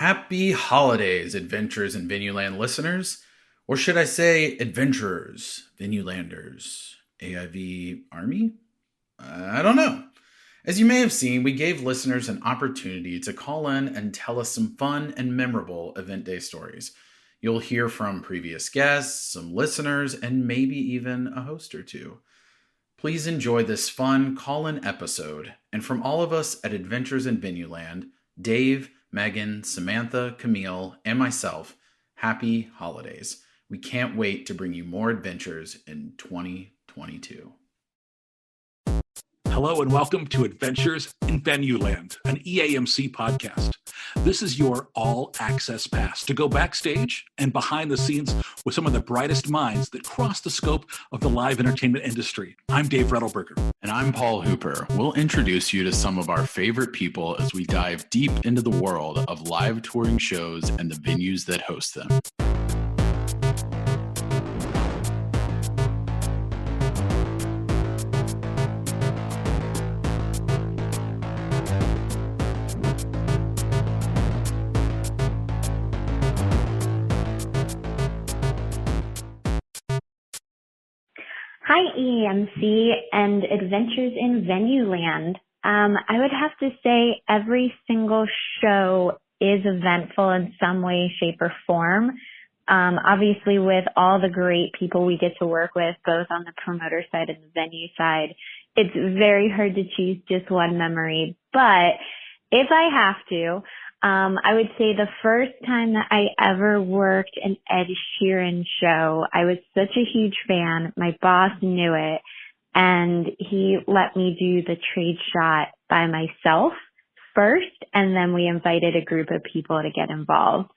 Happy holidays, adventurers and Venueland listeners. Or should I say adventurers, Venuelanders, AIV Army? I don't know. As you may have seen, we gave listeners an opportunity to call in and tell us some fun and memorable event day stories. You'll hear from previous guests, some listeners, and maybe even a host or two. Please enjoy this fun call-in episode. And from all of us at Adventures in Venueland, Dave, Megan, Samantha, Camille, and myself, happy holidays. We can't wait to bring you more adventures in 2022. Hello and welcome to Adventures in Venueland, an EAMC podcast. This is your all-access pass to go backstage and behind the scenes with some of the brightest minds that cross the scope of the live entertainment industry. I'm Dave Rettelberger. And I'm Paul Hooper. We'll introduce you to some of our favorite people as we dive deep into the world of live touring shows and the venues that host them. Hi, EAMC and Adventures in Venueland. I would have to say every single show is eventful in some way, shape, or form. Obviously, with all the great people we get to work with, both on the promoter side and the venue side, it's very hard to choose just one memory. But if I have to, I would say the first time that I ever worked an Ed Sheeran show, I was such a huge fan. My boss knew it, and he let me do the trade shot by myself first, and then we invited a group of people to get involved.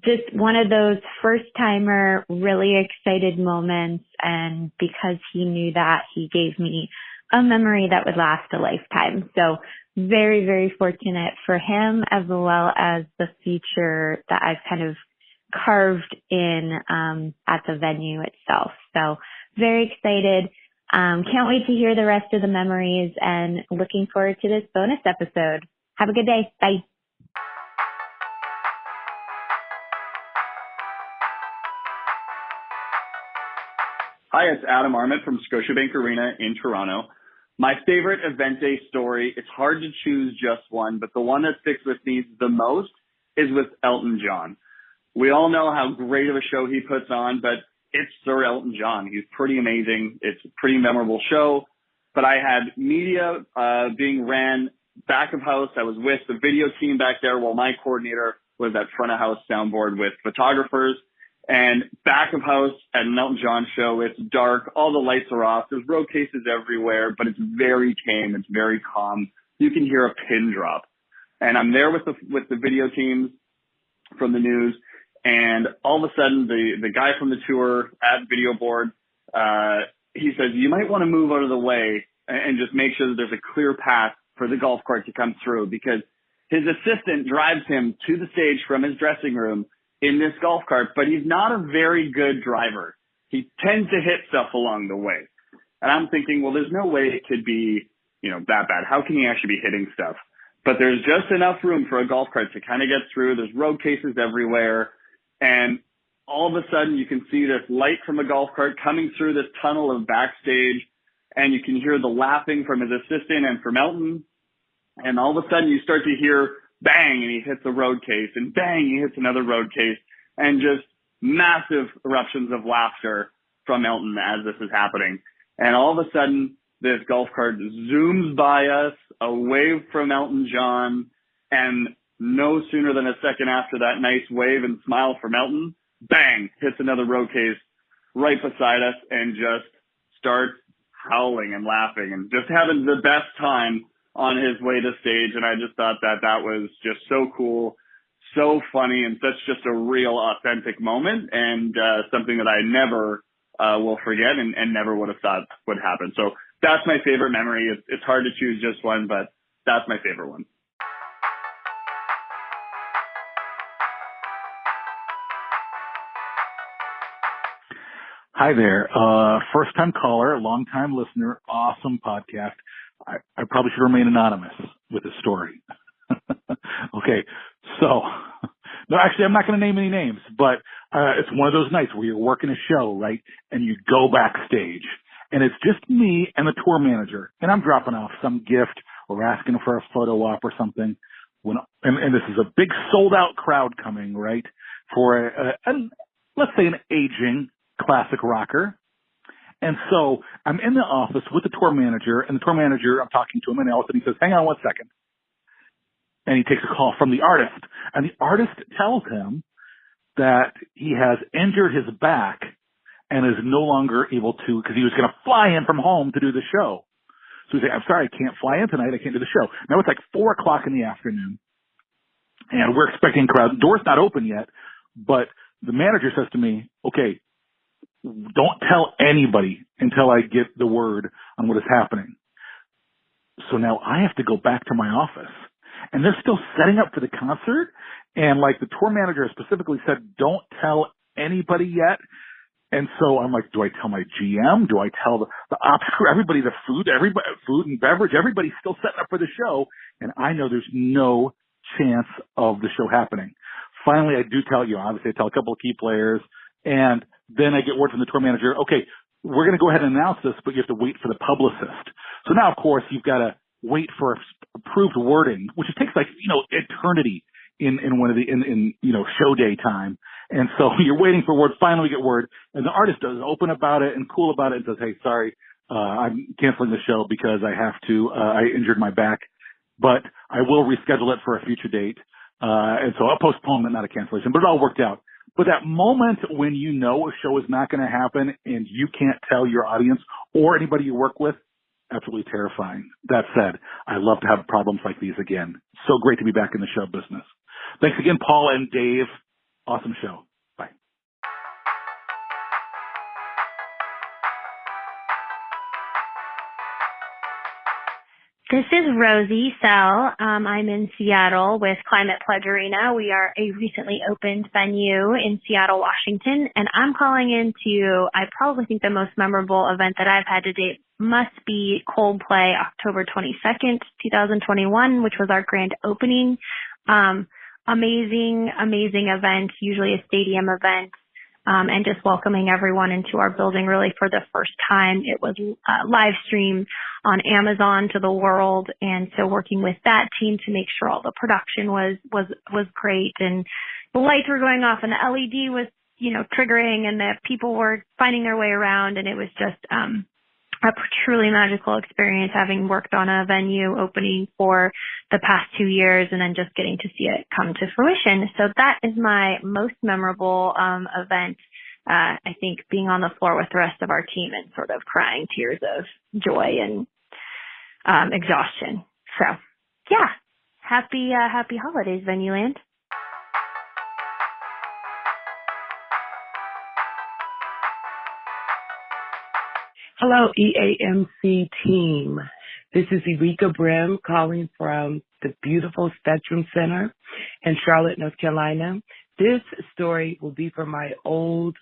Just one of those first-timer, really excited moments, and because he knew that, he gave me a memory that would last a lifetime. So very, very fortunate for him, as well as the future that I've kind of carved in at the venue itself. So very excited. Can't wait to hear the rest of the memories and looking forward to this bonus episode. Have a good day. Bye. Hi, it's Adam Armit from Scotiabank Arena in Toronto. My favorite event day story, it's hard to choose just one, but the one that sticks with me the most is with Elton John. We all know how great of a show he puts on, but it's Sir Elton John. He's pretty amazing. It's a pretty memorable show, but I had media being ran back of house. I was with the video team back there while my coordinator was at front of house soundboard with photographers. And back of house at an Elton John show, it's dark, all the lights are off, there's road cases everywhere, but it's very tame, it's very calm. You can hear a pin drop. And I'm there with the video teams from the news, and all of a sudden the guy from the tour at video board, he says, you might want to move out of the way and just make sure that there's a clear path for the golf cart to come through, because his assistant drives him to the stage from his dressing room in this golf cart, but he's not a very good driver. He tends to hit stuff along the way. And I'm thinking, well, there's no way it could be, that bad. How can he actually be hitting stuff? But there's just enough room for a golf cart to kind of get through. There's road cases everywhere. And all of a sudden you can see this light from a golf cart coming through this tunnel of backstage, and you can hear the laughing from his assistant and from Elton. And all of a sudden you start to hear bang, and he hits a road case, and bang, he hits another road case, and just massive eruptions of laughter from Elton as this is happening. And all of a sudden, this golf cart zooms by us, away from Elton John, and no sooner than a second after that nice wave and smile from Elton, bang, hits another road case right beside us, and just starts howling and laughing and just having the best time on his way to stage. And I just thought that was just so cool, so funny, and such just a real authentic moment, and something that I never will forget and never would have thought would happen. So that's my favorite memory. It's hard to choose just one, but that's my favorite one. Hi there. First time caller, long time listener, awesome podcast. I probably should remain anonymous with this story. Okay, so No, actually, I'm not going to name any names, but it's one of those nights where you're working a show, right? And you go backstage, and it's just me and the tour manager, and I'm dropping off some gift or asking for a photo op or something. And this is a big sold-out crowd coming, right, for let's say an aging classic rocker. And so I'm in the office with the tour manager, and the tour manager, I'm talking to him, and all of a sudden he says, "Hang on one second." And he takes a call from the artist. And the artist tells him that he has injured his back and is no longer able to, because he was going to fly in from home to do the show. So he's like, "I'm sorry, I can't fly in tonight. I can't do the show." Now it's like 4 o'clock in the afternoon, and we're expecting crowd. The door's not open yet, but the manager says to me, "Okay, don't tell anybody until I get the word on what is happening." So now I have to go back to my office, and they're still setting up for the concert. And like the tour manager specifically said, "Don't tell anybody yet." And so I'm like, do I tell my GM? Do I tell the ops crew, everybody, everybody, food and beverage, everybody's still setting up for the show. And I know there's no chance of the show happening. Finally, I do tell you, obviously I tell a couple of key players, and then I get word from the tour manager, "Okay, we're going to go ahead and announce this, but you have to wait for the publicist." So now, of course, you've got to wait for approved wording, which it takes like, eternity in show day time. And so you're waiting for word. Finally, we get word, and the artist is open about it and cool about it and says, "Hey, sorry, I'm canceling the show because I injured my back, but I will reschedule it for a future date." And so a postponement, not a cancellation, but it all worked out. But that moment when you know a show is not going to happen and you can't tell your audience or anybody you work with, absolutely terrifying. That said, I love to have problems like these again. So great to be back in the show business. Thanks again, Paul and Dave. Awesome show. Bye. This is Rosie Sell. I'm in Seattle with Climate Pledge Arena. We are a recently opened venue in Seattle, Washington, and I'm calling into, I probably think the most memorable event that I've had to date must be Coldplay, October 22nd, 2021, which was our grand opening. Amazing event, usually a stadium event. And just welcoming everyone into our building really for the first time. It was live streamed on Amazon to the world, and so working with that team to make sure all the production was great, and the lights were going off and the LED was triggering, and that people were finding their way around, and it was just a truly magical experience having worked on a venue opening for the past 2 years and then just getting to see it come to fruition. So that is my most memorable event. I think being on the floor with the rest of our team and sort of crying tears of joy and exhaustion. So yeah, happy holidays, Venueland. Hello, EAMC team. This is Erika Brim calling from the beautiful Spectrum Center in Charlotte, North Carolina. This story will be from my old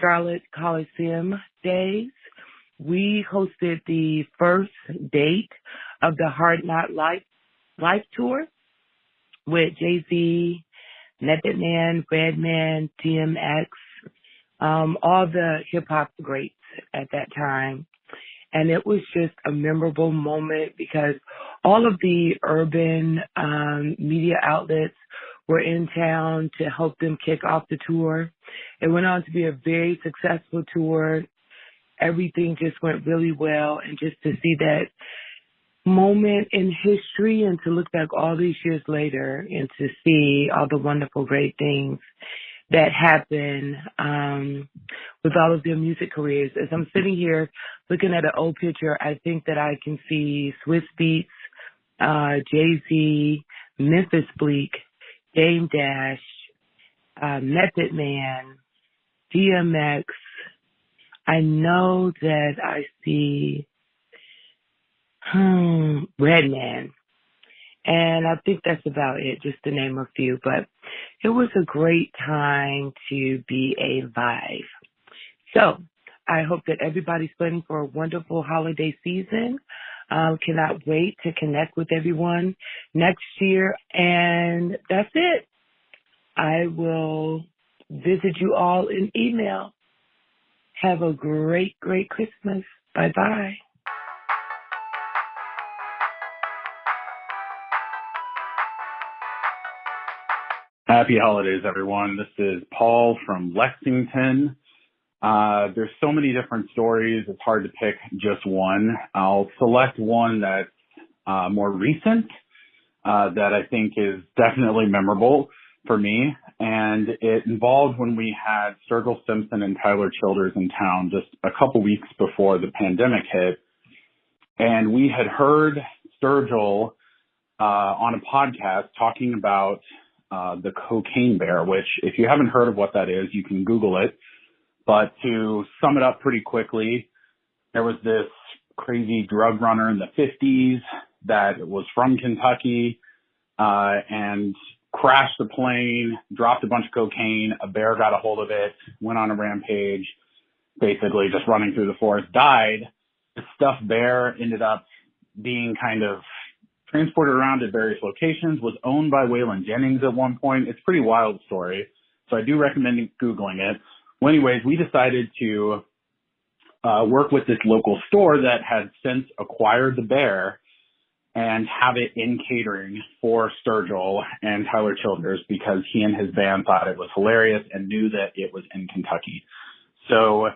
Charlotte Coliseum days. We hosted the first date of the Hard Knock Life Tour with Jay-Z, Method Man, Redman, DMX, all the hip-hop greats at that time. And it was just a memorable moment because all of the urban media outlets were in town to help them kick off the tour. It went on to be a very successful tour. Everything just went really well. And just to see that moment in history and to look back all these years later and to see all the wonderful, great things that happened with all of their music careers. As I'm sitting here looking at an old picture, I think that I can see Swiss Beats, Jay-Z, Memphis Bleak, Dame Dash, Method Man, DMX. I know that I see Redman. And I think that's about it, just to name a few. But it was a great time to be alive. So I hope that everybody's planning for a wonderful holiday season. Cannot wait to connect with everyone next year. And that's it. I will visit you all in email. Have a great, great Christmas. Bye-bye. Happy holidays, everyone. This is Paul from Lexington. There's so many different stories. It's hard to pick just one. I'll select one that's more recent that I think is definitely memorable for me. And it involved when we had Sturgill Simpson and Tyler Childers in town just a couple weeks before the pandemic hit. And we had heard Sturgill on a podcast talking about the cocaine bear, which if you haven't heard of what that is, you can Google it. But to sum it up pretty quickly, there was this crazy drug runner in the 50s that was from Kentucky and crashed the plane, dropped a bunch of cocaine. A bear got a hold of it, went on a rampage, basically just running through the forest, died. The stuffed bear ended up being kind of transported around at various locations, was owned by Waylon Jennings at one point. It's a pretty wild story, so I do recommend Googling it. Well, anyways, we decided to work with this local store that had since acquired the bear and have it in catering for Sturgill and Tyler Childers because he and his band thought it was hilarious and knew that it was in Kentucky. So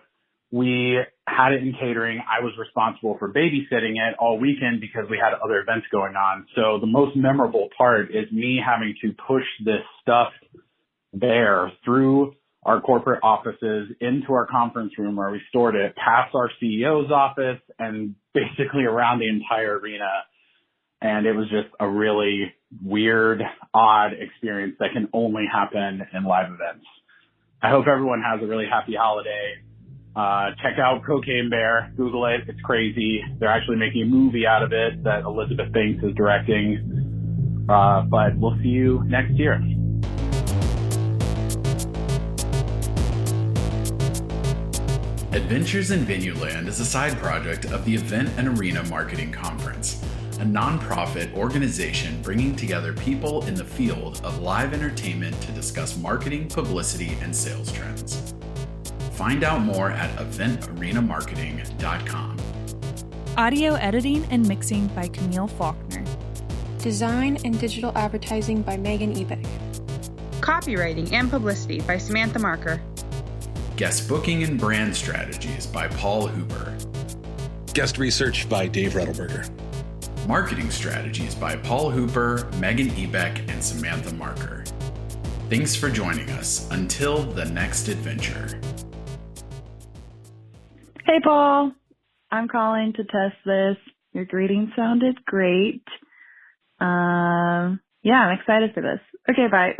we had it in catering. I was responsible for babysitting it all weekend because we had other events going on. So the most memorable part is me having to push this stuffed bear through our corporate offices into our conference room where we stored it, past our CEO's office, and basically around the entire arena. And it was just a really weird, odd experience that can only happen in live events. I hope everyone has a really happy holiday. Check out Cocaine Bear. Google it. It's crazy. They're actually making a movie out of it that Elizabeth Banks is directing. But we'll see you next year. Adventures in Venueland is a side project of the Event and Arena Marketing Conference, a nonprofit organization bringing together people in the field of live entertainment to discuss marketing, publicity, and sales trends. Find out more at eventarenamarketing.com. Audio editing and mixing by Camille Faulkner. Design and digital advertising by Megan Ebeck. Copywriting and publicity by Samantha Marker. Guest booking and brand strategies by Paul Hooper. Guest research by Dave Rettelberger. Marketing strategies by Paul Hooper, Megan Ebeck, and Samantha Marker. Thanks for joining us. Until the next adventure. Hey, Paul. I'm calling to test this. Your greeting sounded great. Yeah, I'm excited for this. Okay, bye.